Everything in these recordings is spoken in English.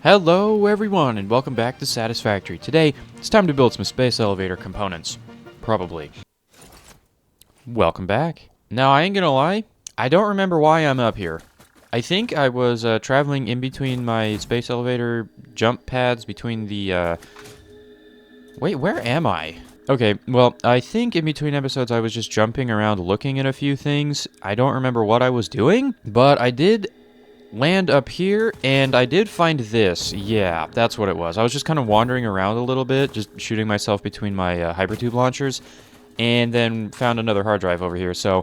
Hello everyone and welcome back to Satisfactory. Today, it's time to build some space elevator components. Probably. Welcome back. Now, I ain't gonna lie, I don't remember why I'm up here. I think I was traveling in between my space elevator jump pads between the, Wait, where am I? Okay, well, I think in between episodes I was just jumping around looking at a few things. I don't remember what I was doing, but I did land up here, and I did find this. Yeah, that's what it was. I was just kind of wandering around a little bit, just shooting myself between my hypertube launchers, and then found another hard drive over here. So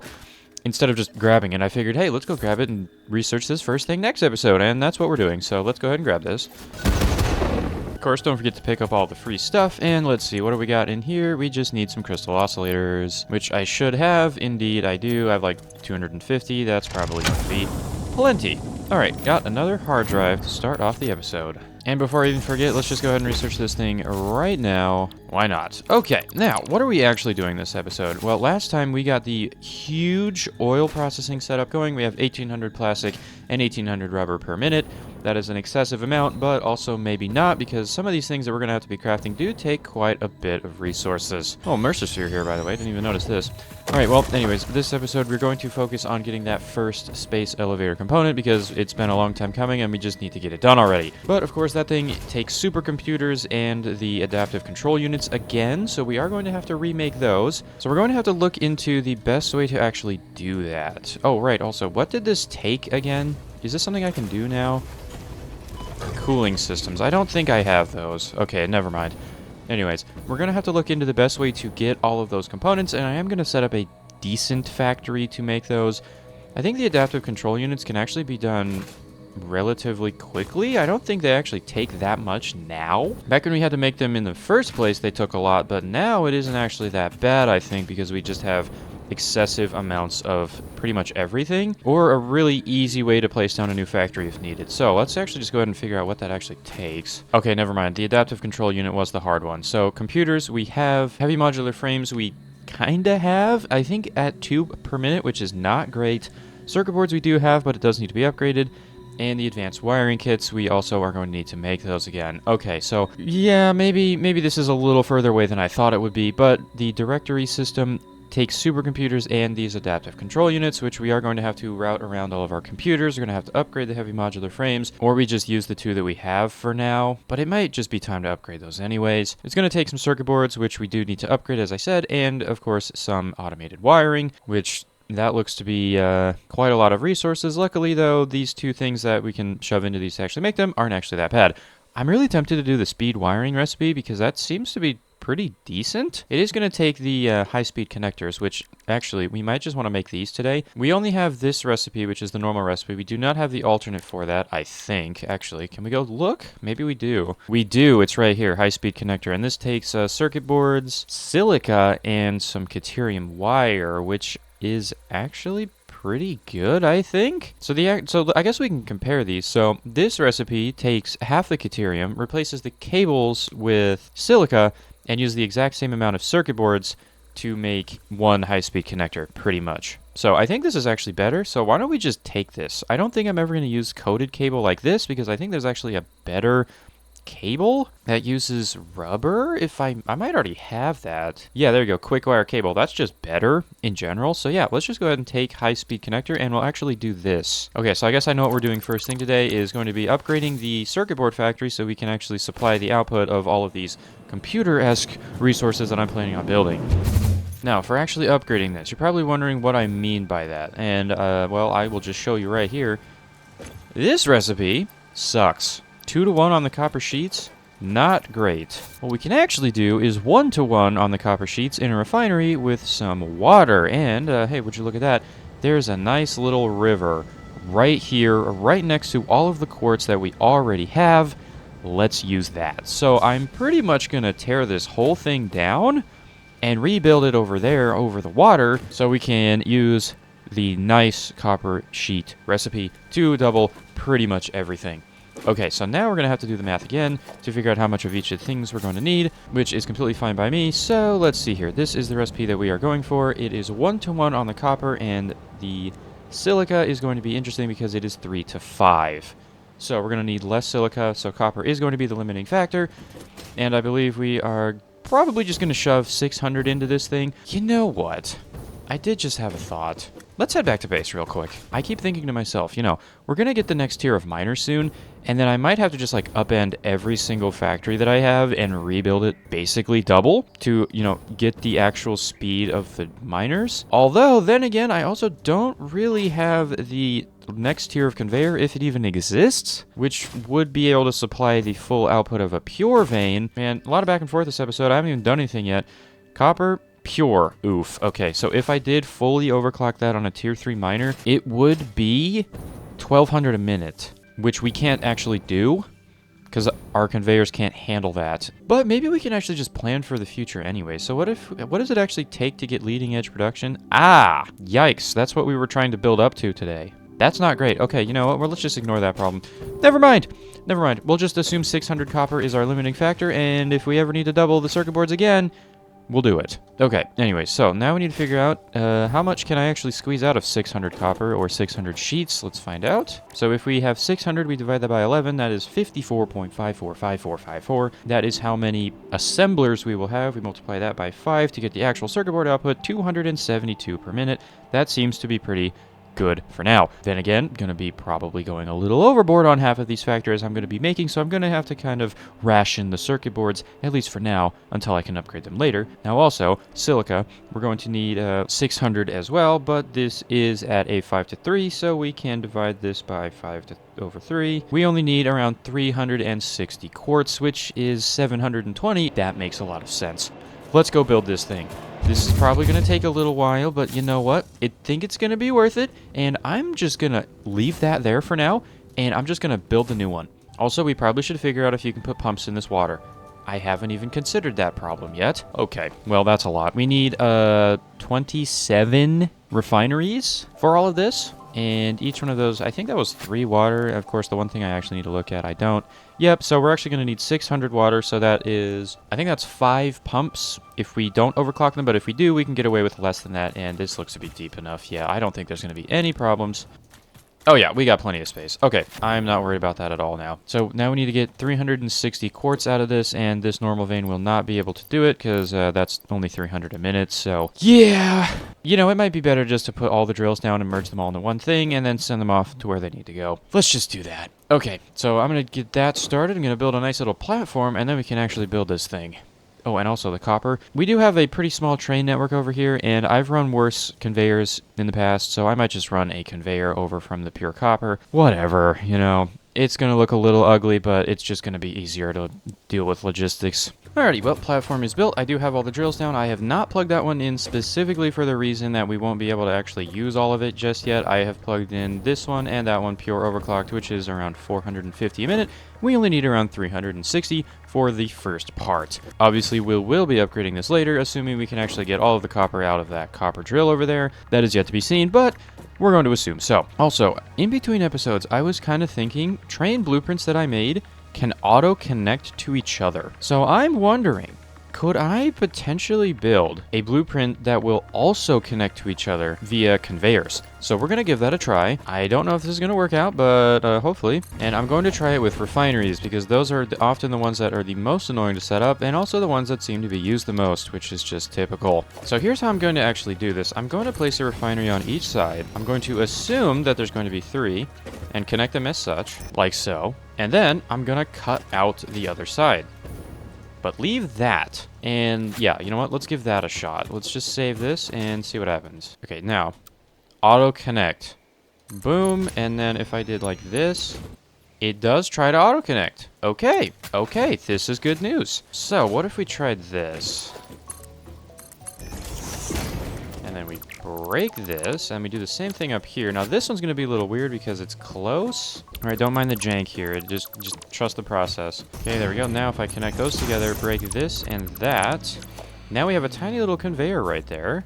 instead of just grabbing it, I figured, hey, let's go grab it and research this first thing next episode, and that's what we're doing. So let's go ahead and grab this. Of course, don't forget to pick up all the free stuff, and let's see, what do we got in here? We just need some crystal oscillators, which I should have. Indeed, I do. I have like 250. That's probably going to be plenty. Alright, got another hard drive to start off the episode. And before I even forget, let's just go ahead and research this thing right now. Why not? Okay, now, what are we actually doing this episode? Well, last time we got the huge oil processing setup going. We have 1,800 plastic and 1,800 rubber per minute. That is an excessive amount, but also maybe not, because some of these things that we're going to have to be crafting do take quite a bit of resources. Oh, Mercersphere here, by the way. Didn't even notice this. Alright, well, anyways, this episode we're going to focus on getting that first space elevator component, because it's been a long time coming and we just need to get it done already. But, of course, that thing takes supercomputers and the adaptive control units again, so we are going to have to remake those. So we're going to have to look into the best way to actually do that. Oh, right, also, what did this take again? Is this something I can do now? Cooling systems. I don't think I have those. Okay, never mind. Anyways, we're going to have to look into the best way to get all of those components, and I am going to set up a decent factory to make those. I think the adaptive control units can actually be done relatively quickly. I don't think they actually take that much now. Back when we had to make them in the first place, they took a lot, but now it isn't actually that bad, I think, because we just have excessive amounts of pretty much everything, or a really easy way to place down a new factory if needed. So let's actually just go ahead and figure out what that actually takes. Okay, never mind. The adaptive control unit was the hard one. So computers, we have. Heavy modular frames, we kinda have. I think at 2 per minute, which is not great. Circuit boards we do have, but it does need to be upgraded. And the advanced wiring kits, we also are going to need to make those again. Okay, so yeah, maybe this is a little further away than I thought it would be, but the directory system takes supercomputers and these adaptive control units, which we are going to have to route around all of our computers. We're going to have to upgrade the heavy modular frames, or we just use the 2 that we have for now, but it might just be time to upgrade those anyways. It's going to take some circuit boards, which we do need to upgrade, as I said, and of course some automated wiring, which that looks to be quite a lot of resources. Luckily, though, these 2 things that we can shove into these to actually make them aren't actually that bad. I'm really tempted to do the speed wiring recipe, because that seems to be pretty decent. It is going to take the high-speed connectors, which actually we might just want to make these today. We only have this recipe, which is the normal recipe. We do not have the alternate for that, I think. Actually, can we go look? Maybe we do. We do. It's right here, high-speed connector, and this takes circuit boards, silica, and some Caterium wire, which is actually pretty good, I think. So I guess we can compare these. So this recipe takes half the Caterium, replaces the cables with silica, and use the exact same amount of circuit boards to make 1 high-speed connector, pretty much. So I think this is actually better, so why don't we just take this? I don't think I'm ever going to use coated cable like this, because I think there's actually a better cable that uses rubber. If I might already have that. Yeah, there you go, quick wire cable. That's just better in general. So yeah, let's just go ahead and take high-speed connector, and we'll actually do this. Okay, so I guess I know what we're doing first thing today is going to be upgrading the circuit board factory so we can actually supply the output of all of these computer-esque resources that I'm planning on building. Now, for actually upgrading this, you're probably wondering what I mean by that. And, well, I will just show you right here. This recipe sucks. 2 to 1 on the copper sheets, not great. What we can actually do is 1 to 1 on the copper sheets in a refinery with some water. And, hey, would you look at that? There's a nice little river right here, right next to all of the quartz that we already have. Let's use that. So I'm pretty much going to tear this whole thing down and rebuild it over there, over the water, so we can use the nice copper sheet recipe to double pretty much everything. Okay, so now we're going to have to do the math again to figure out how much of each of the things we're going to need, which is completely fine by me. So let's see here. This is the recipe that we are going for. It is 1 to 1 on the copper, and the silica is going to be interesting because it is 3 to 5. So we're going to need less silica, so copper is going to be the limiting factor. And I believe we are probably just going to shove 600 into this thing. You know what? I did just have a thought. Let's head back to base real quick. I keep thinking to myself, you know, we're going to get the next tier of miners soon, and then I might have to just, like, upend every single factory that I have and rebuild it basically double to, you know, get the actual speed of the miners. Although, then again, I also don't really have the next tier of conveyor, if it even exists, which would be able to supply the full output of a pure vein. Man, a lot of back and forth this episode. I haven't even done anything yet. Copper, pure. Oof. Okay, so if I did fully overclock that on a tier 3 miner, it would be 1200 a minute, which we can't actually do because our conveyors can't handle that. But maybe we can actually just plan for the future anyway. So what does it actually take to get leading edge production? Ah, yikes. That's what we were trying to build up to today. That's not great. Okay, you know what? Well, let's just ignore that problem. Never mind. Never mind. We'll just assume 600 copper is our limiting factor, and if we ever need to double the circuit boards again, we'll do it. Okay, anyway, so now we need to figure out how much can I actually squeeze out of 600 copper or 600 sheets. Let's find out. So if we have 600, we divide that by 11. That is 54.545454. That is how many assemblers we will have. We multiply that by 5 to get the actual circuit board output, 272 per minute. That seems to be pretty good for now. Then again, going to be probably going a little overboard on half of these factories I'm going to be making, so I'm going to have to kind of ration the circuit boards, at least for now, until I can upgrade them later. Now also, silica, we're going to need 600 as well, but this is at a 5:3, so we can divide this by 5/3. We only need around 360 quartz, which is 720. That makes a lot of sense. Let's go build this thing. This is probably going to take a little while, but you know what? I think it's going to be worth it, and I'm just going to leave that there for now, and I'm just going to build a new one. Also, we probably should figure out if you can put pumps in this water. I haven't even considered that problem yet. Okay, well, that's a lot. We need 27 refineries for all of this, and each one of those, I think that was 3 water. Of course, the one thing I actually need to look at, I don't. Yep, so we're actually going to need 600 water, so that is, I think that's 5 pumps if we don't overclock them, but if we do, we can get away with less than that, and this looks to be deep enough. Yeah, I don't think there's going to be any problems. Oh yeah, we got plenty of space. Okay, I'm not worried about that at all now. So now we need to get 360 quartz out of this, and this normal vein will not be able to do it, because that's only 300 a minute, so yeah. You know, it might be better just to put all the drills down and merge them all into one thing, and then send them off to where they need to go. Let's just do that. Okay, so I'm going to get that started. I'm going to build a nice little platform, and then we can actually build this thing. Oh, and also the copper. We do have a pretty small train network over here, and I've run worse conveyors in the past, so I might just run a conveyor over from the pure copper. Whatever, you know. It's going to look a little ugly, but it's just going to be easier to deal with logistics. Alrighty, well, platform is built. I do have all the drills down. I have not plugged that one in specifically for the reason that we won't be able to actually use all of it just yet. I have plugged in this one and that one pure overclocked, which is around 450 a minute. We only need around 360 for the first part. Obviously, we will be upgrading this later, assuming we can actually get all of the copper out of that copper drill over there. That is yet to be seen, but we're going to assume. So, also, in between episodes, I was kind of thinking train blueprints that I made can auto-connect to each other. So I'm wondering, could I potentially build a blueprint that will also connect to each other via conveyors? So we're going to give that a try. I don't know if this is going to work out, but hopefully. And I'm going to try it with refineries, because those are often the ones that are the most annoying to set up, and also the ones that seem to be used the most, which is just typical. So here's how I'm going to actually do this. I'm going to place a refinery on each side. I'm going to assume that there's going to be 3, and connect them as such, like so. And then I'm going to cut out the other side. But leave that. And yeah, you know what? Let's give that a shot. Let's just save this and see what happens. Okay, now, auto connect. Boom. And then if I did like this, it does try to auto connect. Okay. Okay, this is good news. So what if we tried this? And then we break this, and we do the same thing up here. Now this one's going to be a little weird because it's close. All right, don't mind the jank here. Just trust the process. Okay, there we go. Now if I connect those together, break this and that, now we have a tiny little conveyor right there.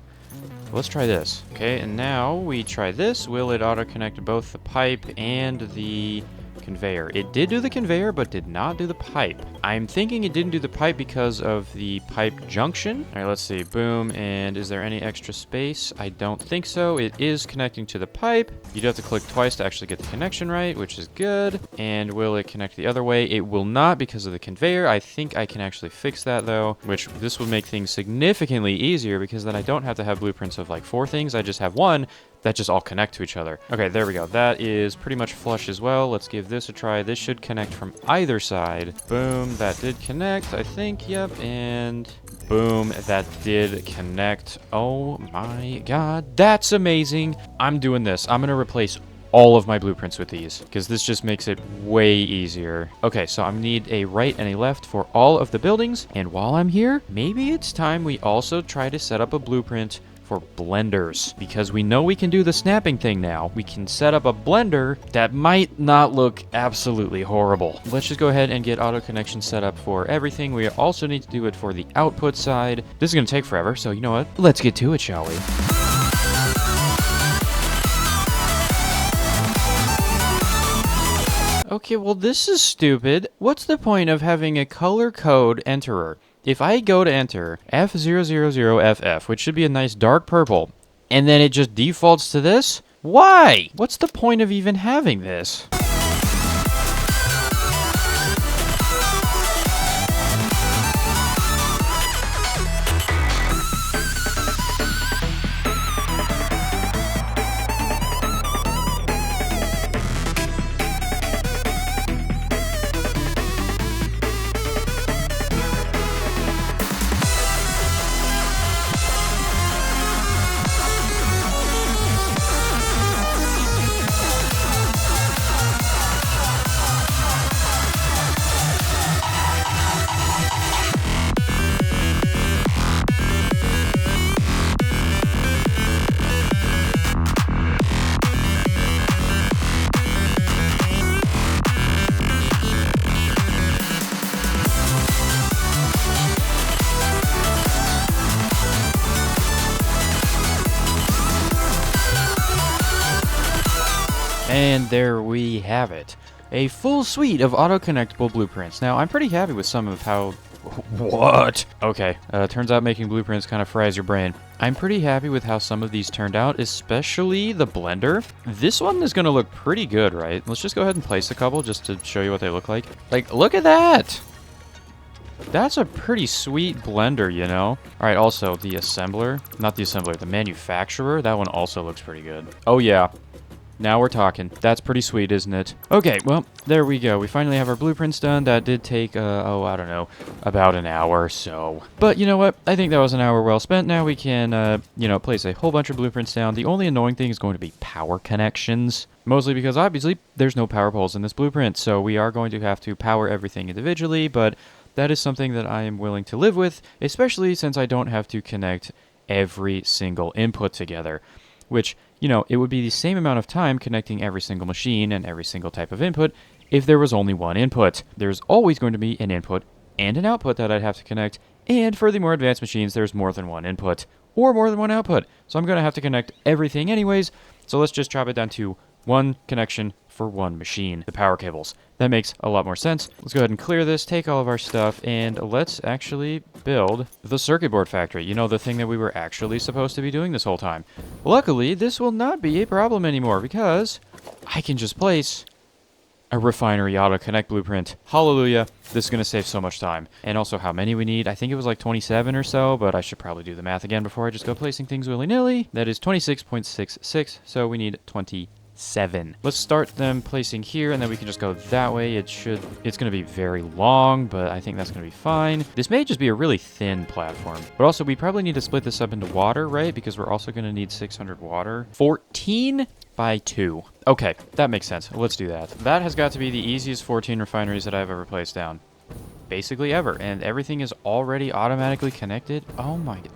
Let's try this. Okay, and now we try this. Will it auto-connect both the pipe and the conveyor? It did do the conveyor, but did not do the pipe. I'm thinking it didn't do the pipe because of the pipe junction. All right, let's see. Boom. And is there any extra space? I don't think so. It is connecting to the pipe. You'd have to click twice to actually get the connection right, which is good. And will it connect the other way? It will not because of the conveyor. I think I can actually fix that though, which this would make things significantly easier because then I don't have to have blueprints of like 4 things. I just have one that just all connect to each other. Okay, there we go. That is pretty much flush as well. Let's give this a try. This should connect from either side. Boom, that did connect, I think. Yep, and boom, that did connect. Oh my god, that's amazing. I'm doing this. I'm gonna replace all of my blueprints with these because this just makes it way easier. Okay, so I need a right and a left for all of the buildings. And while I'm here, maybe it's time we also try to set up a blueprint for blenders, because we know we can do the snapping thing now. We can set up a blender that might not look absolutely horrible. Let's just go ahead and get auto connection set up for everything. We also need to do it for the output side. This is going to take forever, so you know what? Let's get to it, shall we? Okay, well, this is stupid. What's the point of having a color code enterer? If I go to enter F000FF, which should be a nice dark purple, and then it just defaults to this? Why? What's the point of even having this? And there we have it. A full suite of auto-connectable blueprints. Now, I'm pretty happy with some of how... What? Okay, turns out making blueprints kind of fries your brain. I'm pretty happy with how some of these turned out, especially the blender. This one is going to look pretty good, right? Let's just go ahead and place a couple just to show you what they look like. Like, look at that! That's a pretty sweet blender, you know? All right, also, the assembler. Not the assembler, the manufacturer. That one also looks pretty good. Oh, yeah. Now we're talking. That's pretty sweet, isn't it? Okay, well, there we go. We finally have our blueprints done. That did take, I don't know, about an hour or so. But you know what? I think that was an hour well spent. Now we can, place a whole bunch of blueprints down. The only annoying thing is going to be power connections. Mostly because, obviously, there's no power poles in this blueprint. So we are going to have to power everything individually, but that is something that I am willing to live with, especially since I don't have to connect every single input together. Which, you know, it would be the same amount of time connecting every single machine and every single type of input if there was only one input. There's always going to be an input and an output that I'd have to connect, and for the more advanced machines, there's more than one input or more than one output. So I'm going to have to connect everything anyways, so let's just chop it down to one connection for one machine, the power cables. That makes a lot more sense. Let's go ahead and clear this, take all of our stuff, and let's actually build the circuit board factory. You know, the thing that we were actually supposed to be doing this whole time. Luckily, this will not be a problem anymore because I can just place a refinery auto-connect blueprint. Hallelujah. This is going to save so much time. And also how many we need. I think it was like 27 or so, but I should probably do the math again before I just go placing things willy-nilly. That is 26.66, so we need 27. Let's start them placing here, and then we can just go that way. It's going to be very long, but I think that's going to be fine. This may just be a really thin platform. But also, we probably need to split this up into water, right? Because we're also going to need 600 water. 14 by 2. Okay, that makes sense. Let's do that. That has got to be the easiest 14 refineries that I've ever placed down. Basically ever. And everything is already automatically connected. Oh my god.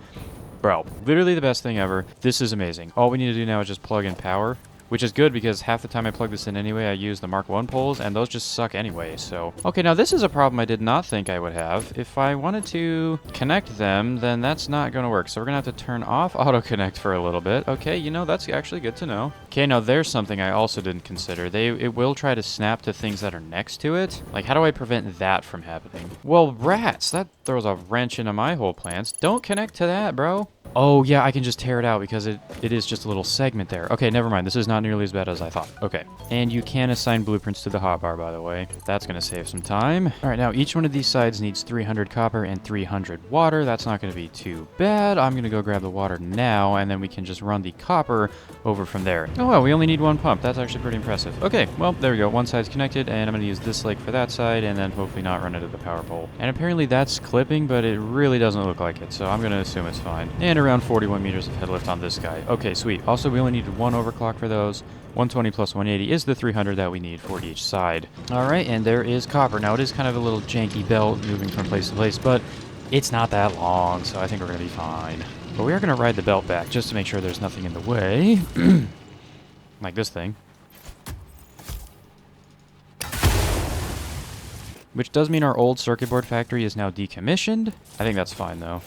Bro, literally the best thing ever. This is amazing. All we need to do now is just plug in power. which is good because half the time I plug this in anyway, I use the Mark 1 poles, and those just suck anyway, so. Okay, now this is a problem I did not think I would have. If I wanted to connect them, then that's not going to work. So we're going to have to turn off auto connect for a little bit. Okay, you know, that's actually good to know. Okay, now there's something I also didn't consider. It will try to snap to things that are next to it. Like, how do I prevent that from happening? Well, rats, that throws a wrench into my whole plans. Don't connect to that, bro. Oh, yeah, I can just tear it out because it is just a little segment there. Okay, never mind. This is not nearly as bad as I thought. Okay. And you can assign blueprints to the hotbar, by the way. That's going to save some time. All right, now each one of these sides needs 300 copper and 300 water. That's not going to be too bad. I'm going to go grab the water now, and then we can just run the copper over from there. Oh, well, we only need one pump. That's actually pretty impressive. Okay, well, there we go. One side's connected, and I'm going to use this lake for that side, and then hopefully not run into the power pole. And apparently that's clipping, but it really doesn't look like it, so I'm going to assume it's fine. And around 41 meters of head lift on this guy. Okay, sweet. Also, we only needed one overclock for those. 120 plus 180 is the 300 that we need for each side. All right, and there is copper. Now, it is kind of a little janky belt moving from place to place, but it's not that long, so I think we're going to be fine. But we are going to ride the belt back just to make sure there's nothing in the way. Like this thing. Which does mean our old circuit board factory is now decommissioned. I think that's fine, though.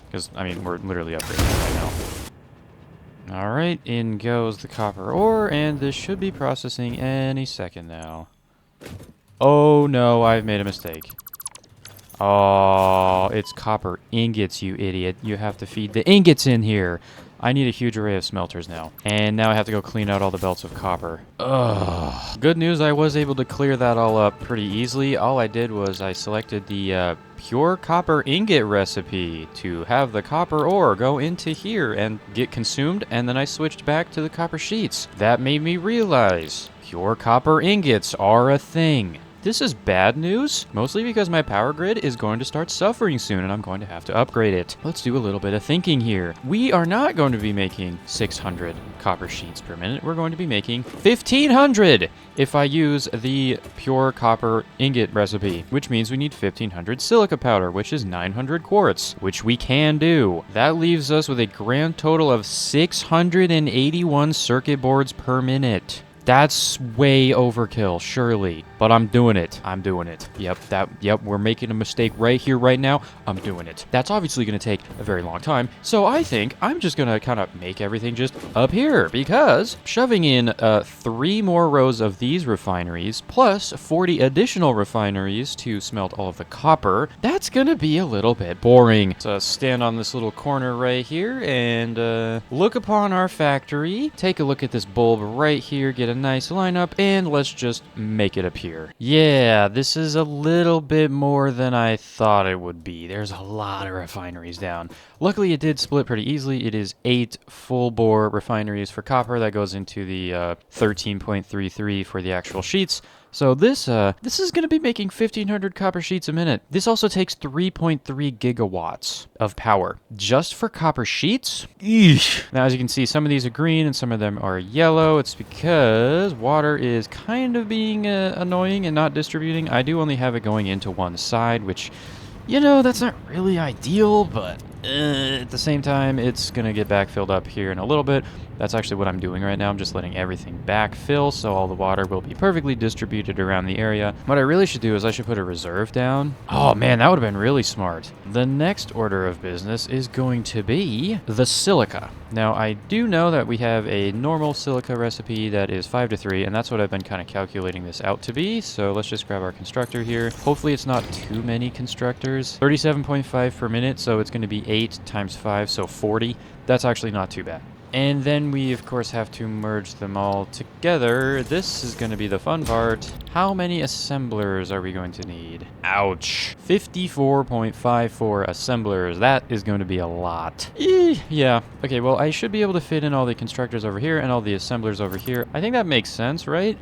Because, I mean, we're literally upgrading right now. Alright, in goes the copper ore, and this should be processing any second now. Oh no, I've made a mistake. Oh, it's copper ingots, you idiot. You have to feed the ingots in here. I need a huge array of smelters now. And now I have to go clean out all the belts of copper. Ugh. Good news, I was able to clear that all up pretty easily. All I did was I selected the pure copper ingot recipe to have the copper ore go into here and get consumed, and then I switched back to the copper sheets. That made me realize pure copper ingots are a thing. This is bad news, mostly because my power grid is going to start suffering soon and I'm going to have to upgrade it. Let's do a little bit of thinking here. We are not going to be making 600 copper sheets per minute. We're going to be making 1,500 if I use the pure copper ingot recipe, which means we need 1,500 silica powder, which is 900 quartz, which we can do. That leaves us with a grand total of 681 circuit boards per minute. That's way overkill, surely. But I'm doing it. I'm doing it. Yep, we're making a mistake right here, right now. I'm doing it. That's obviously going to take a very long time. So I think I'm just going to kind of make everything just up here, because shoving in 3 more rows of these refineries plus 40 additional refineries to smelt all of the copper, that's going to be a little bit boring. So stand on this little corner right here and look upon our factory. Take a look at this bulb right here. Get a nice lineup, and let's just make it appear. Yeah, this is a little bit more than I thought it would be. There's a lot of refineries down. Luckily, it did split pretty easily. It is 8 full-bore refineries for copper. That goes into the 13.33 for the actual sheets. So this is going to be making 1,500 copper sheets a minute. This also takes 3.3 gigawatts of power just for copper sheets. Eesh. Now, as you can see, some of these are green and some of them are yellow. It's because water is kind of being annoying and not distributing. I do only have it going into one side, which, you know, that's not really ideal, but at the same time, it's going to get backfilled up here in a little bit. That's actually what I'm doing right now. I'm just letting everything backfill, so all the water will be perfectly distributed around the area. What I really should do is I should put a reserve down. Oh man, that would have been really smart. The next order of business is going to be the silica. Now, I do know that we have a normal silica recipe that is 5:3, and that's what I've been kind of calculating this out to be. So let's just grab our constructor here. Hopefully it's not too many constructors. 37.5 per minute, so it's going to be 8 times 5, so 40. That's actually not too bad. And then we, of course, have to merge them all together. This is going to be the fun part. How many assemblers are we going to need? Ouch. 54.54 assemblers. That is going to be a lot. Yeah. Okay, well, I should be able to fit in all the constructors over here and all the assemblers over here. I think that makes sense, right?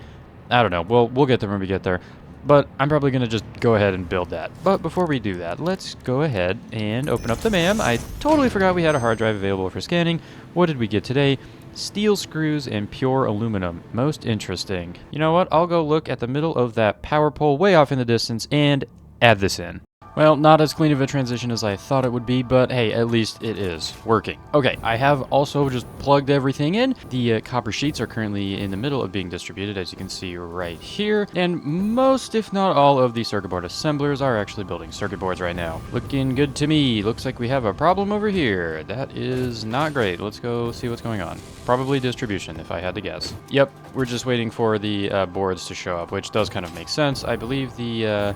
I don't know. We'll get there when we get there. But I'm probably going to just go ahead and build that. But before we do that, let's go ahead and open up the MAM. I totally forgot we had a hard drive available for scanning. What did we get today? Steel screws and pure aluminum. Most interesting. You know what? I'll go look at the middle of that power pole way off in the distance and add this in. Well, not as clean of a transition as I thought it would be, but hey, at least it is working. Okay, I have also just plugged everything in. The copper sheets are currently in the middle of being distributed, as you can see right here. And most, if not all, of the circuit board assemblers are actually building circuit boards right now. Looking good to me. Looks like we have a problem over here. That is not great. Let's go see what's going on. Probably distribution, if I had to guess. Yep, we're just waiting for the boards to show up, which does kind of make sense. I believe the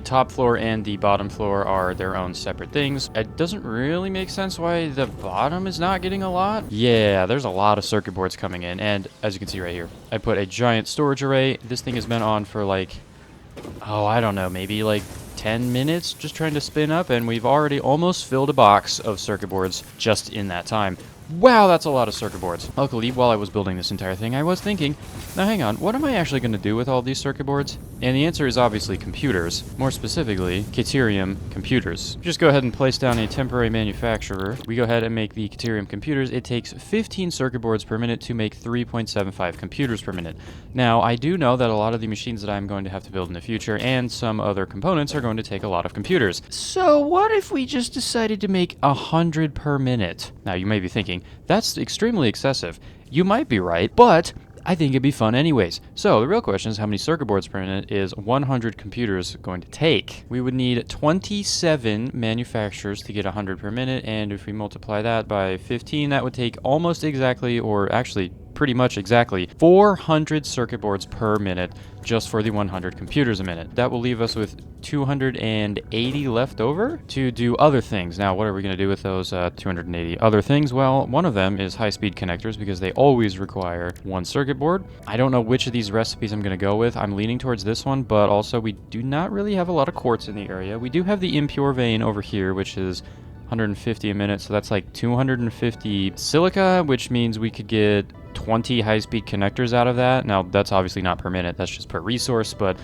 top floor and the bottom floor are their own separate things. It doesn't really make sense why the bottom is not getting a lot. Yeah, there's a lot of circuit boards coming in, and as you can see right here, I put a giant storage array. This thing has been on for like, oh, I don't know, maybe like 10 minutes just trying to spin up, and we've already almost filled a box of circuit boards just in that time. Wow, that's a lot of circuit boards. Luckily, while I was building this entire thing, I was thinking, now hang on, what am I actually going to do with all these circuit boards? And the answer is obviously computers. More specifically, Caterium computers. Just go ahead and place down a temporary manufacturer. We go ahead and make the Caterium computers. It takes 15 circuit boards per minute to make 3.75 computers per minute. Now, I do know that a lot of the machines that I'm going to have to build in the future and some other components are going to take a lot of computers. So what if we just decided to make 100 per minute? Now, you may be thinking, that's extremely excessive. You might be right, but I think it'd be fun anyways. So the real question is, how many circuit boards per minute is 100 computers going to take? We would need 27 manufacturers to get 100 per minute, and if we multiply that by 15, that would take almost exactly, or actually pretty much exactly, 400 circuit boards per minute just for the 100 computers a minute. That will leave us with 280 left over to do other things. Now, what are we going to do with those 280 other things? Well, one of them is high-speed connectors, because they always require one circuit board. I don't know which of these recipes I'm going to go with. I'm leaning towards this one, but also we do not really have a lot of quartz in the area. We do have the impure vein over here, which is 150 a minute, so that's like 250 silica, which means we could get 20 high-speed connectors out of that. Now, that's obviously not per minute, that's just per resource, but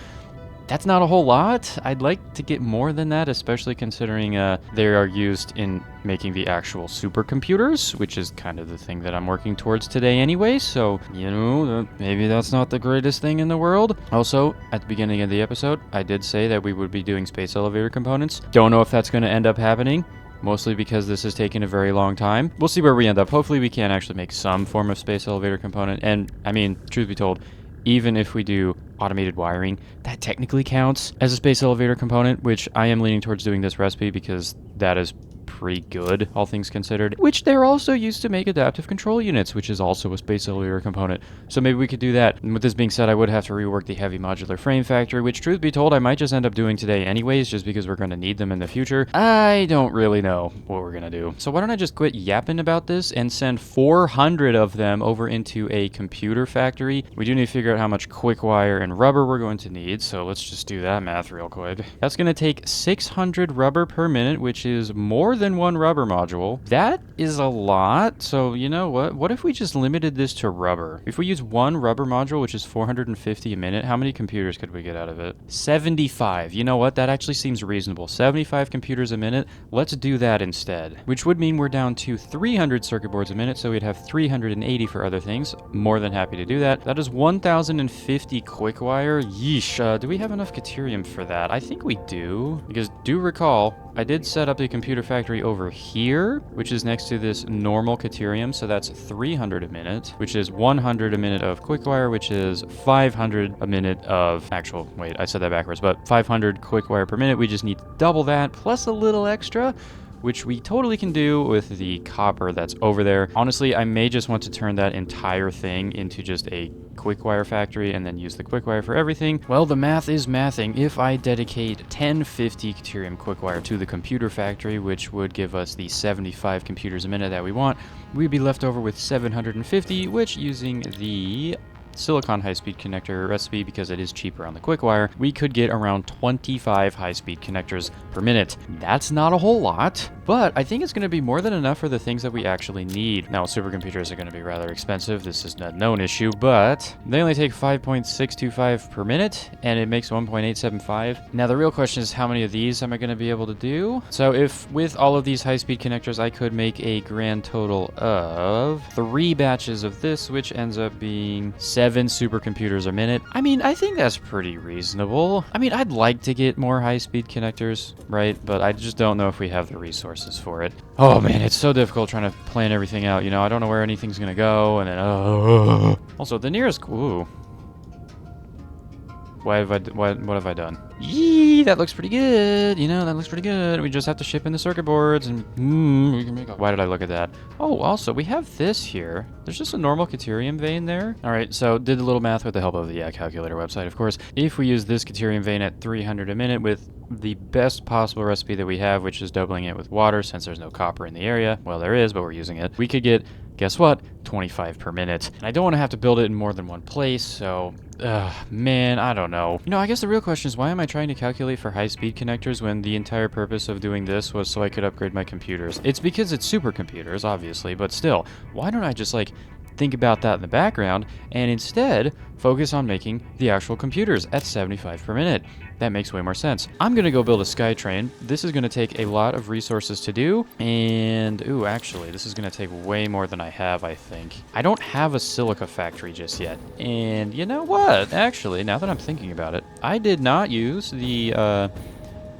that's not a whole lot. I'd like to get more than that, especially considering they are used in making the actual supercomputers, which is kind of the thing that I'm working towards today anyway, so, you know, maybe that's not the greatest thing in the world. Also, at the beginning of the episode, I did say that we would be doing space elevator components. Don't know if that's going to end up happening, mostly because this has taken a very long time. We'll see where we end up. Hopefully we can actually make some form of space elevator component, and, I mean, truth be told, even if we do automated wiring, that technically counts as a space elevator component, which I am leaning towards doing this recipe because that is pretty good, all things considered, which they're also used to make adaptive control units, which is also a space elevator component. So maybe we could do that. And with this being said, I would have to rework the heavy modular frame factory, which, truth be told, I might just end up doing today anyways, just because we're going to need them in the future. I don't really know what we're going to do. So why don't I just quit yapping about this and send 400 of them over into a computer factory. We do need to figure out how much quick wire and rubber we're going to need, so let's just do that math real quick. That's going to take 600 rubber per minute, which is more than one rubber module. That is a lot. So you know what if we just limited this to rubber? If we use one rubber module, which is 450 a minute, how many computers could we get out of it? 75. You know what, that actually seems reasonable. 75 computers a minute. Let's do that instead, which would mean we're down to 300 circuit boards a minute, so we'd have 380 for other things. More than happy to do that. That is 1050 quick wire. Yeesh. Do we have enough Caterium for that? I think we do, because do recall I did set up a computer factory over here, which is next to this normal Caterium, so that's 300 a minute, which is 100 a minute of quickwire, which is 500 a minute of actual, wait, I said that backwards, but 500 quickwire per minute. We just need double that, plus a little extra, which we totally can do with the copper that's over there. Honestly, I may just want to turn that entire thing into just a quickwire factory and then use the quickwire for everything. Well, the math is mathing. If I dedicate 1050 Caterium quickwire to the computer factory, which would give us the 75 computers a minute that we want, we'd be left over with 750, which, using the silicon high-speed connector recipe, because it is cheaper on the quickwire, we could get around 25 high-speed connectors per minute. That's not a whole lot, but I think it's going to be more than enough for the things that we actually need. Now, supercomputers are going to be rather expensive. This is a known issue, but they only take 5.625 per minute, and it makes 1.875. Now, the real question is, how many of these am I going to be able to do? So if with all of these high-speed connectors, I could make a grand total of 3 batches of this, which ends up being 70 11 supercomputers a minute. I mean, I think that's pretty reasonable. I mean, I'd like to get more high-speed connectors, right? But I just don't know if we have the resources for it. Oh man, it's so difficult trying to plan everything out, you know? I don't know where anything's gonna go, and then, Also, the nearest... Ooh. What have I done? Yee, that looks pretty good. You know, that looks pretty good. We just have to ship in the circuit boards and we can make. Why did I look at that? Oh, also, we have this here. There's just a normal Caterium vein there. All right, so did a little math with the help of the calculator website, of course. If we use this Caterium vein at 300 a minute with the best possible recipe that we have, which is doubling it with water since there's no copper in the area. Well, there is, but we're using it. We could get, guess what? 25 per minute. And I don't want to have to build it in more than one place, so... man, I don't know. You know, I guess the real question is, why am I trying to calculate for high-speed connectors when the entire purpose of doing this was so I could upgrade my computers? It's because it's supercomputers, obviously, but still, why don't I just, like, think about that in the background and instead focus on making the actual computers at 75 per minute? That makes way more sense. I'm gonna go build a SkyTrain. This is gonna take a lot of resources to do, and ooh, actually, this is gonna take way more than I have, I think. I don't have a silica factory just yet, and you know what? Actually, now that I'm thinking about it, I did not use the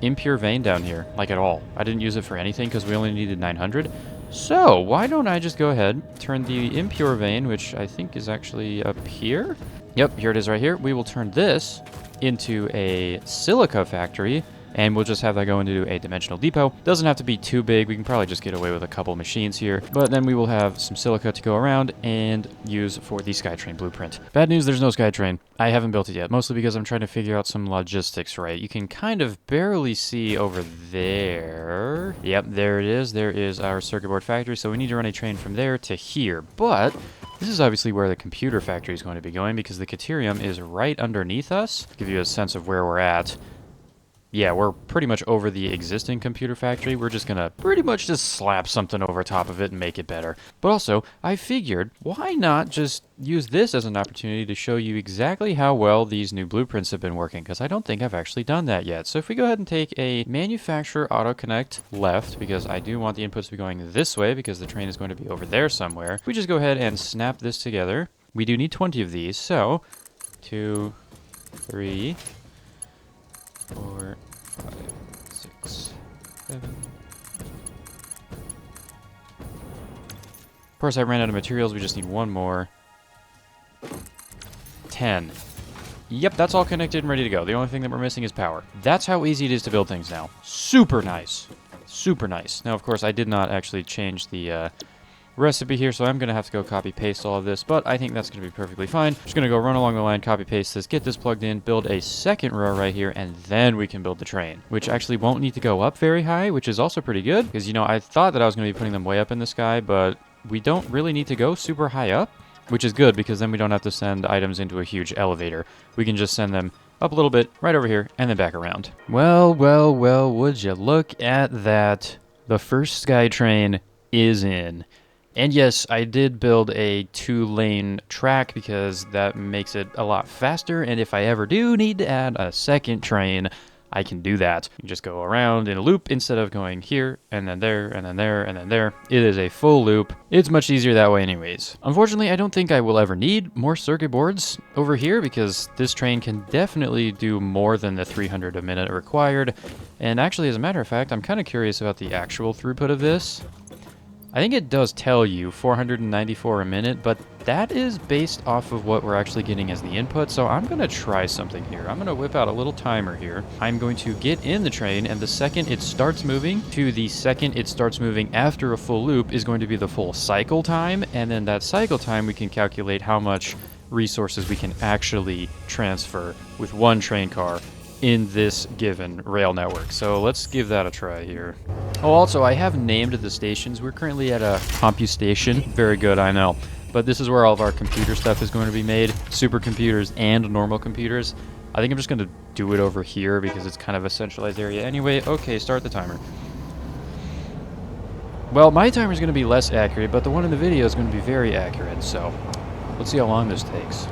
impure vein down here, like at all. I didn't use it for anything because we only needed 900. So why don't I just go ahead, turn the impure vein, which I think is actually up here. Yep, here it is right here. We will turn this into a silica factory, and we'll just have that go into a dimensional depot. Doesn't have to be too big. We can probably just get away with a couple machines here, but then we will have some silica to go around and use for the SkyTrain blueprint. Bad news, there's no SkyTrain. I haven't built it yet, mostly because I'm trying to figure out some logistics, right? You can kind of barely see over there. Yep, there it is. There is our circuit board factory, so we need to run a train from there to here, but this is obviously where the computer factory is going to be going because the Caterium is right underneath us. Give you a sense of where we're at. Yeah, we're pretty much over the existing computer factory. We're just gonna pretty much just slap something over top of it and make it better. But also, I figured, why not just use this as an opportunity to show you exactly how well these new blueprints have been working, because I don't think I've actually done that yet. So if we go ahead and take a manufacturer auto connect left, because I do want the inputs to be going this way, because the train is going to be over there somewhere. We just go ahead and snap this together. We do need 20 of these, so 2, 3, 4, 5, 6, 7. Of course, I ran out of materials. We just need one more. 10. Yep, that's all connected and ready to go. The only thing that we're missing is power. That's how easy it is to build things now. Super nice. Super nice. Now, of course, I did not actually change the recipe here, so I'm going to have to go copy paste all of this, but I think that's going to be perfectly fine. Just going to go run along the line, copy paste this, get this plugged in, build a second row right here, and then we can build the train, which actually won't need to go up very high, which is also pretty good, because, you know, I thought that I was going to be putting them way up in the sky, but we don't really need to go super high up, which is good, because then we don't have to send items into a huge elevator. We can just send them up a little bit, right over here, and then back around. Well, well, well, would you look at that? The first SkyTrain is in. And yes, I did build a 2-lane track because that makes it a lot faster, and if I ever do need to add a second train, I can do that. You just go around in a loop instead of going here, and then there, and then there, and then there. It is a full loop. It's much easier that way anyways. Unfortunately, I don't think I will ever need more circuit boards over here because this train can definitely do more than the 300 a minute required. And actually, as a matter of fact, I'm kind of curious about the actual throughput of this. I think it does tell you 494 a minute, but that is based off of what we're actually getting as the input, so I'm going to try something here. I'm going to whip out a little timer here. I'm going to get in the train, and the second it starts moving to the second it starts moving after a full loop is going to be the full cycle time, and then that cycle time we can calculate how much resources we can actually transfer with one train car in this given rail network. So let's give that a try here. Oh, also, I have named the stations. We're currently at a Computation. Very good, I know. But this is where all of our computer stuff is going to be made. Supercomputers and normal computers. I think I'm just going to do it over here because it's kind of a centralized area anyway. Okay, start the timer. Well, my timer is going to be less accurate, but the one in the video is going to be very accurate. So let's see how long this takes.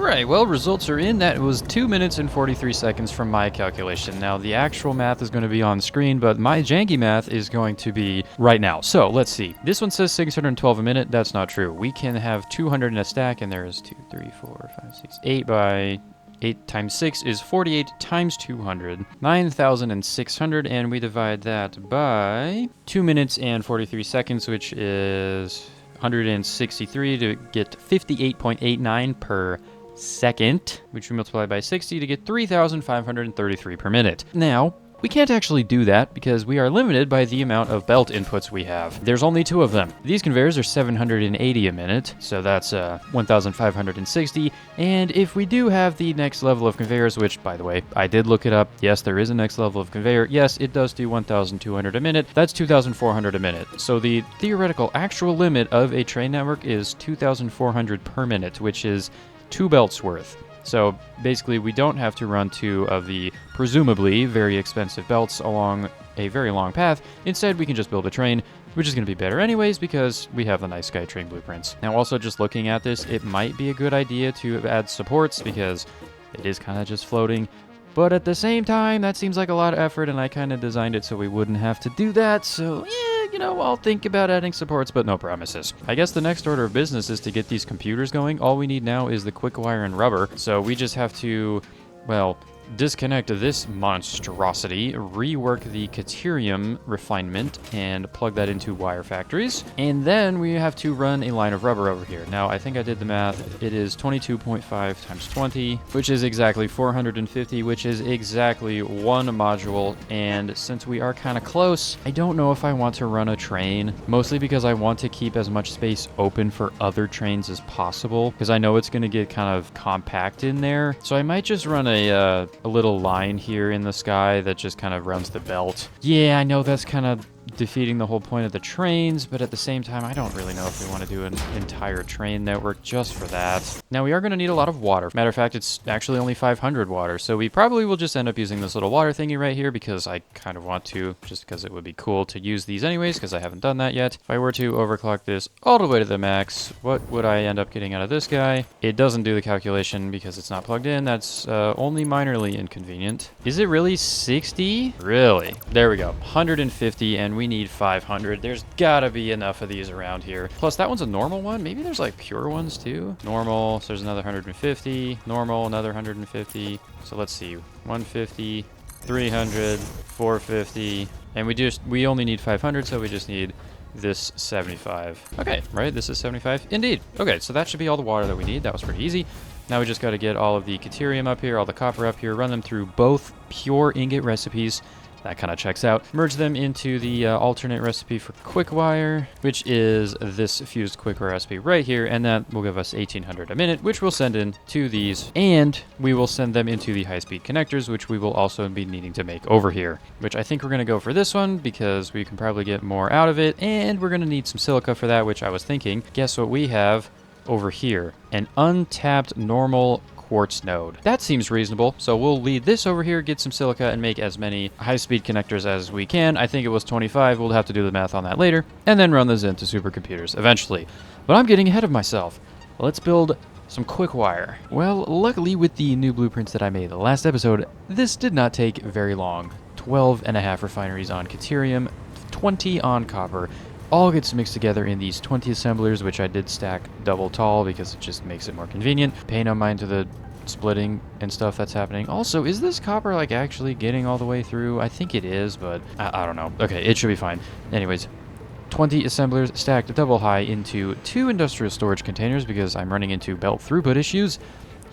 Alright, well, results are in. That was 2 minutes and 43 seconds from my calculation. Now, the actual math is going to be on the screen, but my janky math is going to be right now. So, let's see. This one says 612 a minute. That's not true. We can have 200 in a stack, and there's 2, 3, 4, 5, 6, 8 by 8 times 6 is 48 times 200, 9,600, and we divide that by 2 minutes and 43 seconds, which is 163 to get 58.89 per second, which we multiply by 60 to get 3,533 per minute. Now, we can't actually do that because we are limited by the amount of belt inputs we have. There's only 2 of them. These conveyors are 780 a minute, so that's 1,560. And if we do have the next level of conveyors, which, by the way, I did look it up. Yes, there is a next level of conveyor. Yes, it does do 1,200 a minute. That's 2,400 a minute. So the theoretical actual limit of a train network is 2,400 per minute, which is 2 belts worth. So basically, we don't have to run 2 of the presumably very expensive belts along a very long path. Instead, we can just build a train, which is going to be better anyways because we have the nice SkyTrain blueprints. Now, also just looking at this, it might be a good idea to add supports because it is kind of just floating. But at the same time, that seems like a lot of effort, and I kind of designed it so we wouldn't have to do that. So, yeah, you know, I'll think about adding supports, but no promises. I guess the next order of business is to get these computers going. All we need now is the quick wire and rubber. So we just have to, well, disconnect this monstrosity, rework the Caterium refinement, and plug that into wire factories. And then we have to run a line of rubber over here. Now, I think I did the math. It is 22.5 times 20, which is exactly 450, which is exactly 1 module. And since we are kind of close, I don't know if I want to run a train, mostly because I want to keep as much space open for other trains as possible, because I know it's going to get kind of compact in there. So I might just run a little line here in the sky that just kind of runs the belt. Yeah, I know that's kind of defeating the whole point of the trains, but at the same time, I don't really know if we want to do an entire train network just for that. Now, we are going to need a lot of water. Matter of fact, it's actually only 500 water, so we probably will just end up using this little water thingy right here because I kind of want to, just because it would be cool to use these anyways, because I haven't done that yet. If I were to overclock this all the way to the max, what would I end up getting out of this guy? It doesn't do the calculation because it's not plugged in. That's only minorly inconvenient. Is it really 60? Really? There we go. 150, and we need 500. There's gotta be enough of these around here. Plus, that one's a normal one. Maybe there's like pure ones too. Normal, so there's another 150. Normal, another 150. So let's see. 150, 300, 450. And we only need 500, so we just need this 75. Okay, right? This is 75? Indeed. Okay, so that should be all the water that we need. That was pretty easy. Now we just got to get all of the Caterium up here, all the copper up here, run them through both pure ingot recipes. That kind of checks out. Merge them into the alternate recipe for quick wire, which is this fused quick wire recipe right here, and that will give us 1,800 a minute, which we'll send in to these, and we will send them into the high-speed connectors, which we will also be needing to make over here, which I think we're going to go for this one because we can probably get more out of it, and we're going to need some silica for that, which I was thinking. Guess what we have over here? An untapped normal quartz node. That seems reasonable, so we'll lead this over here, get some silica, and make as many high-speed connectors as we can. I think it was 25. We'll have to do the math on that later, and then run those into supercomputers eventually. But I'm getting ahead of myself. Let's build some quick wire. Well, luckily with the new blueprints that I made the last episode, this did not take very long. 12.5 refineries on Caterium, 20 on copper. All gets mixed together in these 20 assemblers, which I did stack double tall because it just makes it more convenient. Pay no mind to the splitting and stuff that's happening. Also, is this copper like actually getting all the way through? I think it is, but I don't know. Okay, it should be fine. Anyways, 20 assemblers stacked double high into 2 industrial storage containers because I'm running into belt throughput issues.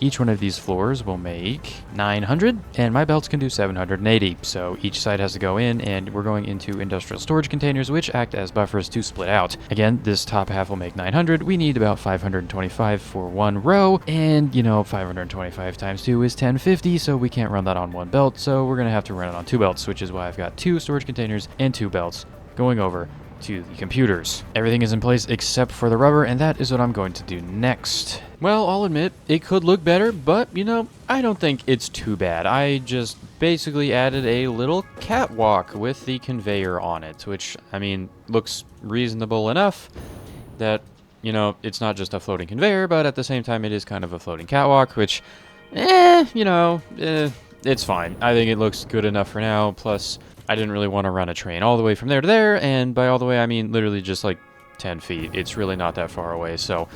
Each one of these floors will make 900, and my belts can do 780, so each side has to go in, and we're going into industrial storage containers, which act as buffers to split out. Again, this top half will make 900. We need about 525 for one row, and, you know, 525 times 2 is 1050, so we can't run that on one belt, so we're going to have to run it on 2 belts, which is why I've got 2 storage containers and 2 belts going over to the computers. Everything is in place except for the rubber, and that is what I'm going to do next. Well, I'll admit, it could look better, but, you know, I don't think it's too bad. I just basically added a little catwalk with the conveyor on it, which, I mean, looks reasonable enough that you know, it's not just a floating conveyor, but at the same time it is kind of a floating catwalk, which, you know, it's fine. I think it looks good enough for now. Plus, I didn't really want to run a train all the way from there to there, and by all the way, I mean literally just like 10 feet. It's really not that far away, so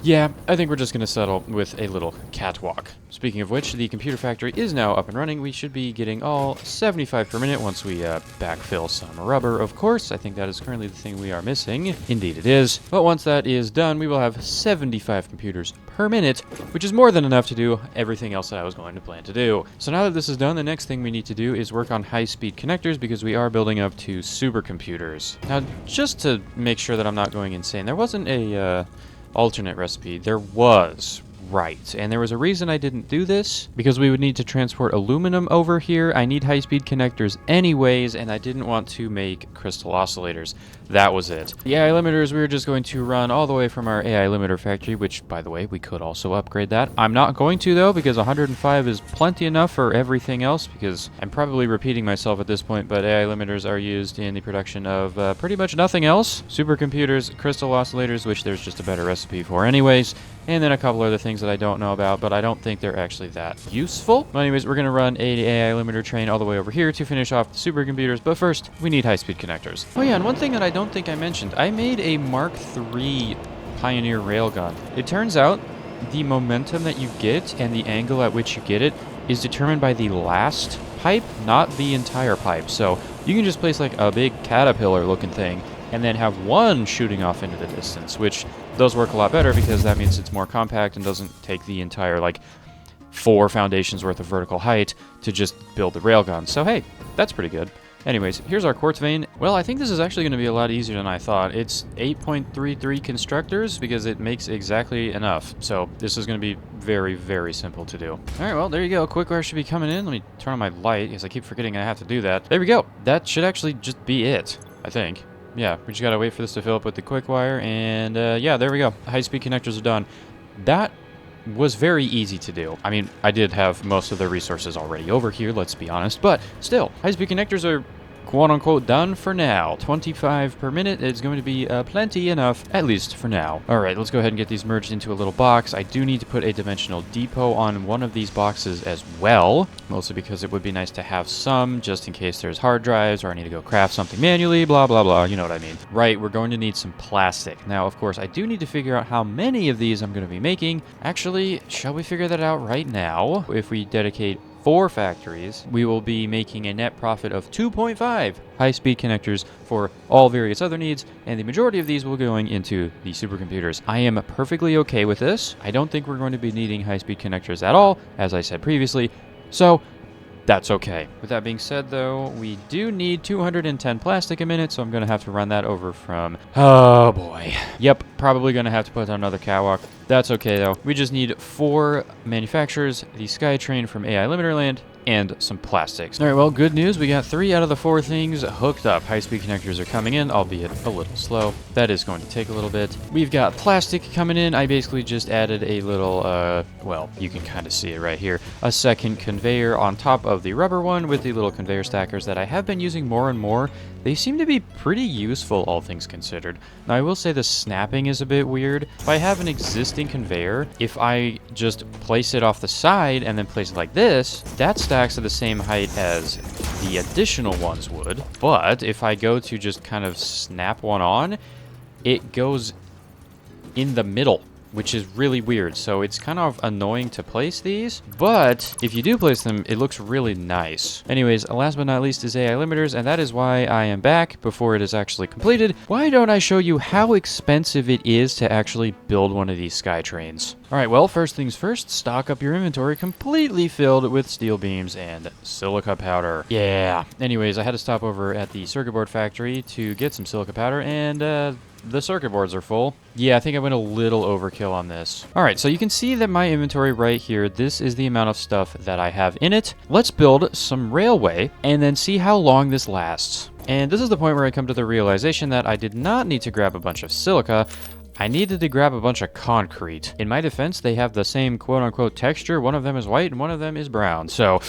yeah, I think we're just going to settle with a little catwalk. Speaking of which, the computer factory is now up and running. We should be getting all 75 per minute once we backfill some rubber, of course. I think that is currently the thing we are missing. Indeed it is. But once that is done, we will have 75 computers per minute, which is more than enough to do everything else that I was going to plan to do. So now that this is done, the next thing we need to do is work on high-speed connectors because we are building up to supercomputers. Now, just to make sure that I'm not going insane, there wasn't a alternate recipe. There was, right. And there was a reason I didn't do this, because we would need to transport aluminum over here. I need high-speed connectors anyways, and I didn't want to make crystal oscillators. That was it. The AI limiters, we were just going to run all the way from our AI limiter factory, which, by the way, we could also upgrade that. I'm not going to, though, because 105 is plenty enough for everything else, because I'm probably repeating myself at this point, but AI limiters are used in the production of pretty much nothing else. Supercomputers, crystal oscillators, which there's just a better recipe for anyways, and then a couple other things that I don't know about, but I don't think they're actually that useful. But anyways, we're going to run a AI limiter train all the way over here to finish off the supercomputers, but first, we need high-speed connectors. Oh yeah, and one thing that I don't think I mentioned, I made a Mark III Pioneer railgun. It turns out the momentum that you get and the angle at which you get it is determined by the last pipe, not the entire pipe. So you can just place like a big caterpillar looking thing and then have one shooting off into the distance, which does work a lot better because that means it's more compact and doesn't take the entire like 4 foundations worth of vertical height to just build the railgun. So hey, that's pretty good. Anyways, here's our quartz vein. Well, I think this is actually going to be a lot easier than I thought. It's 8.33 constructors because it makes exactly enough. So this is going to be very, very simple to do. All right, well, there you go. Quickwire should be coming in. Let me turn on my light because I keep forgetting I have to do that. There we go. That should actually just be it, I think. Yeah, we just got to wait for this to fill up with the quickwire. And yeah, there we go. High-speed connectors are done. That was very easy to do. I mean, I did have most of the resources already over here, let's be honest, but still, high-speed connectors are quote-unquote done for now. 25 per minute is going to be plenty enough, at least for now. All right, let's go ahead and get these merged into a little box. I do need to put a dimensional depot on one of these boxes as well, mostly because it would be nice to have some, just in case there's hard drives or I need to go craft something manually, blah, blah, blah, you know what I mean. Right, we're going to need some plastic. Now, of course, I do need to figure out how many of these I'm going to be making. Actually, shall we figure that out right now? If we dedicate 4 factories, we will be making a net profit of 2.5 high-speed connectors for all various other needs, and the majority of these will be going into the supercomputers. I am perfectly okay with this. I don't think we're going to be needing high-speed connectors at all, as I said previously, so that's okay. With that being said, though, we do need 210 plastic a minute, so I'm going to have to run that over from... Oh, boy. Yep, probably going to have to put down another catwalk. That's okay, though. We just need 4 manufacturers, the SkyTrain from AI Limiterland, and some plastics. All right, well, good news. We got 3 out of the 4 things hooked up. High-speed connectors are coming in, albeit a little slow. That is going to take a little bit. We've got plastic coming in. I basically just added a little, well, you can kind of see it right here, a second conveyor on top of the rubber one with the little conveyor stackers that I have been using more and more. They seem to be pretty useful, all things considered. Now, I will say the snapping is a bit weird. If I have an existing conveyor, if I just place it off the side and then place it like this, that stacks at the same height as the additional ones would. But if I go to just kind of snap one on, it goes in the middle, which is really weird. So it's kind of annoying to place these, but if you do place them, it looks really nice. Anyways, last but not least is AI limiters, and that is why I am back before it is actually completed. Why don't I show you how expensive it is to actually build one of these SkyTrains? All right, well, first things first, stock up your inventory completely filled with steel beams and silica powder. Yeah. Anyways, I had to stop over at the circuit board factory to get some silica powder, and the circuit boards are full. Yeah, I think I went a little overkill on this. All right, so you can see that my inventory right here, this is the amount of stuff that I have in it. Let's build some railway and then see how long this lasts. And this is the point where I come to the realization that I did not need to grab a bunch of silica. I needed to grab a bunch of concrete. In my defense, they have the same quote-unquote texture. One of them is white and one of them is brown. So,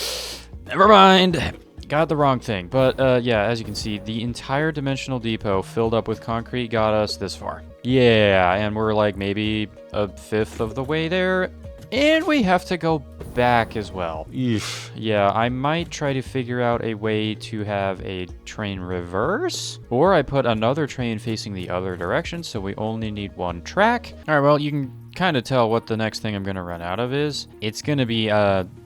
never mind. Got the wrong thing. But yeah, as you can see, the entire dimensional depot filled up with concrete got us this far. Yeah, and we're like maybe a fifth of the way there. And we have to go back as well. Eesh. Yeah, I might try to figure out a way to have a train reverse. Or I put another train facing the other direction, so we only need one track. All right, well, you can kind of tell what the next thing I'm going to run out of is. It's going to be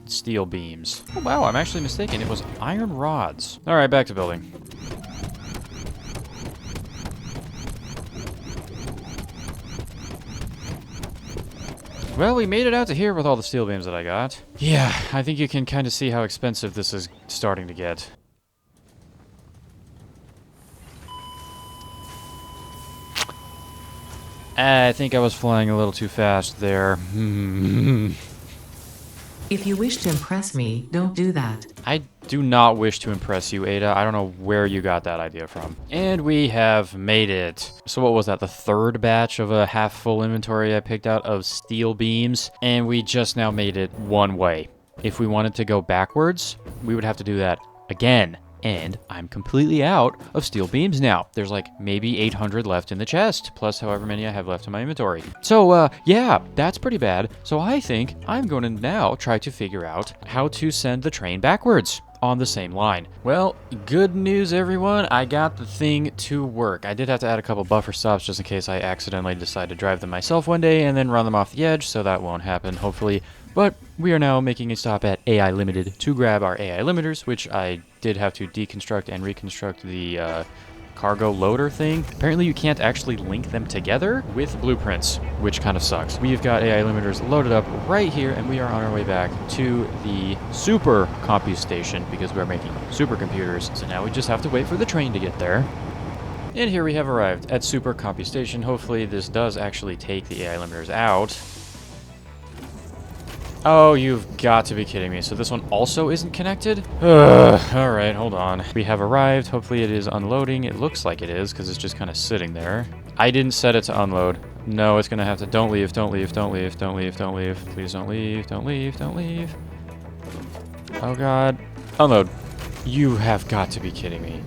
steel beams. Oh, wow, I'm actually mistaken. It was iron rods. All right, back to building. Well, we made it out to here with all the steel beams that I got. Yeah, I think you can kind of see how expensive this is starting to get. I think I was flying a little too fast there. If you wish to impress me, don't do that. I do not wish to impress you, Ada. I don't know where you got that idea from. And we have made it. So what was that? The third batch of a half full inventory I picked out of steel beams. And we just now made it one way. If we wanted to go backwards, we would have to do that again. And I'm completely out of steel beams now. There's like maybe 800 left in the chest, plus however many I have left in my inventory. So, yeah, that's pretty bad. So I think I'm going to now try to figure out how to send the train backwards on the same line. Well, good news, everyone. I got the thing to work. I did have to add a couple buffer stops just in case I accidentally decide to drive them myself one day and then run them off the edge, so that won't happen, hopefully. But we are now making a stop at AI Limited to grab our AI limiters, which I did have to deconstruct and reconstruct the cargo loader thing. Apparently you can't actually link them together with blueprints, which kind of sucks. We've got AI limiters loaded up right here, and we are on our way back to the Computation because we're making supercomputers. So now we just have to wait for the train to get there. And here we have arrived at Computation. Hopefully this does actually take the AI limiters out. Oh, you've got to be kidding me. So this one also isn't connected? Alright, hold on. We have arrived. Hopefully it is unloading. It looks like it is, because it's just kind of sitting there. I didn't set it to unload. No, it's going to have to... Don't leave, don't leave, don't leave, don't leave, don't leave. Please don't leave, don't leave, don't leave. Oh, God. Unload. You have got to be kidding me.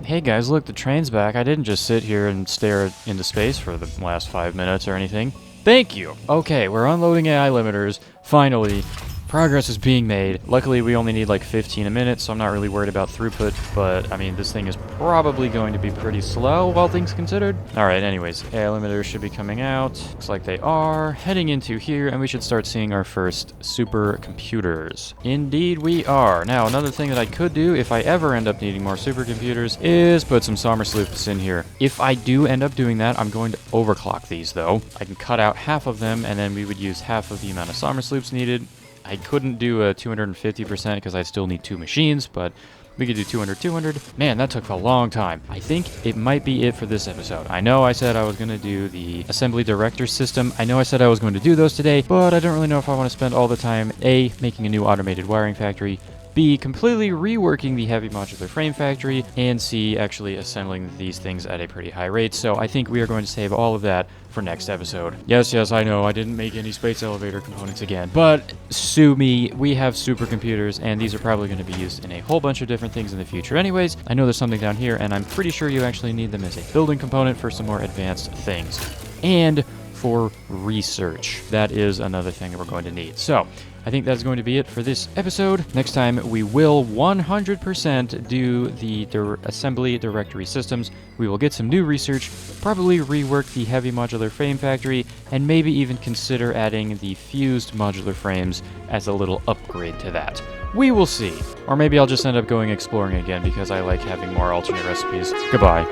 Hey guys, look, the train's back. I didn't just sit here and stare into space for the last 5 minutes or anything. Thank you! Okay, we're unloading AI limiters. Finally, progress is being made. Luckily, we only need like 15 a minute, so I'm not really worried about throughput, but I mean, this thing is probably going to be pretty slow, all things considered. Alright, anyways, AI limiters should be coming out. Looks like they are. Heading into here, and we should start seeing our first supercomputers. Indeed, we are. Now, another thing that I could do, if I ever end up needing more supercomputers, is put some Sommersloops in here. If I do end up doing that, I'm going to overclock these, though. I can cut out half of them, and then we would use half of the amount of Sommersloops needed. I couldn't do a 250% because I still need 2 machines, but we could do 200. Man, that took a long time. I think it might be it for this episode. I know I said I was going to do the assembly director system. I know I said I was going to do those today, but I don't really know if I want to spend all the time, A, making a new automated wiring factory, B, completely reworking the heavy modular frame factory, and C, actually assembling these things at a pretty high rate. So I think we are going to save all of that for next episode. Yes, I know, I didn't make any space elevator components again, but sue me, we have supercomputers, and these are probably going to be used in a whole bunch of different things in the future anyways. I know there's something down here, and I'm pretty sure you actually need them as a building component for some more advanced things. And for research. That is another thing that we're going to need. So, I think that's going to be it for this episode. Next time, we will 100% do the assembly directory systems. We will get some new research, probably rework the heavy modular frame factory, and maybe even consider adding the fused modular frames as a little upgrade to that. We will see. Or maybe I'll just end up going exploring again because I like having more alternate recipes. Goodbye.